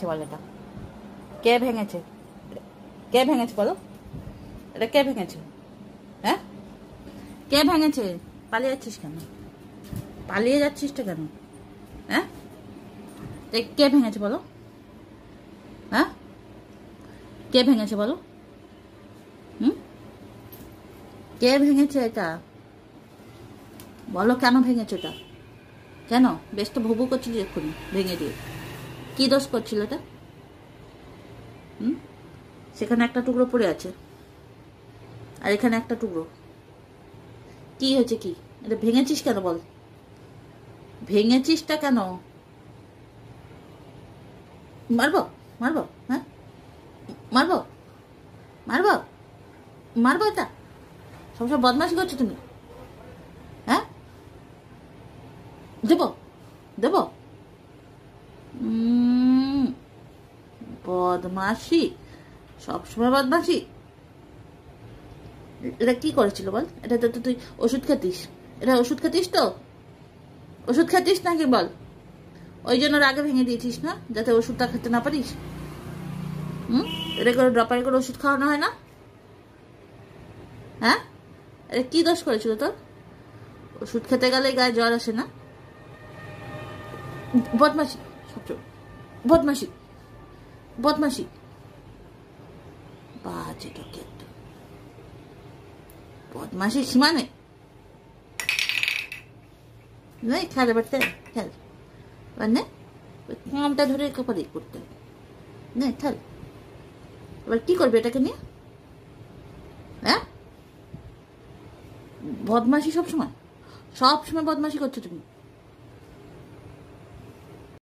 বল এটা কে ভেঙেছে? কে ভেঙেছে বলো? এটা কে ভেঙেছে? হ্যাঁ, কে ভেঙেছে? পালিয়ে যাচ্ছিস কেন? পালিয়ে যাচ্ছিসটা কেন? হ্যাঁ, কে ভেঙেছে বলো? হ্যাঁ, কে ভেঙেছে বলো? কে ভেঙেছে এটা বলো? কেন ভেঙেছে এটা? কেন? বেশ তো ভুবু করছিল এক্ষুনি ভেঙে দিয়ে। কি দোষ করছিল এটা? সেখানে একটা টুকরো পড়ে আছে আর এখানে একটা টুকরো। কি হয়েছে? কি এটা ভেঙেছিস কেন বল? ভেঙেছিসটা কেন? মারবো? মারবো? হ্যাঁ, মারবো? মারবো? মারবো? এটা সবসময় বদমাশি করছো তুমি। হ্যাঁ, দেবো? দেবো? বদমাশি, সবসময় বদমাশি। এটা কি করেছিল বল? এটা তো তুই ওষুধ খেতিস। এটা ওষুধ খেতিস তো? ওষুধ খেতিস নাকি বল? ওই জন্য রাগে ভেঙে দিয়েছিস না, যাতে ওষুধটা খেতে না পারিস। এটা করে ড্রপারে করে ওষুধ খাওয়ানো হয় না? হ্যাঁ, এটা কি দোষ করেছিল তোর? ওষুধ খেতে গেলে গায়ে জ্বর আসে না? বদমাশি, সবসময় বদমাশি, বদমাশি, বাজে তোকে একটু। বদমাশি সীমা নেই। খেল এবার, খেল এবার নে। কামটা ধরে কপালে করতে নে, খেল এবার। কি করবে এটাকে নিয়ে? হ্যাঁ, বদমাশি সবসময়, সবসময় বদমাশি করছো তুমি।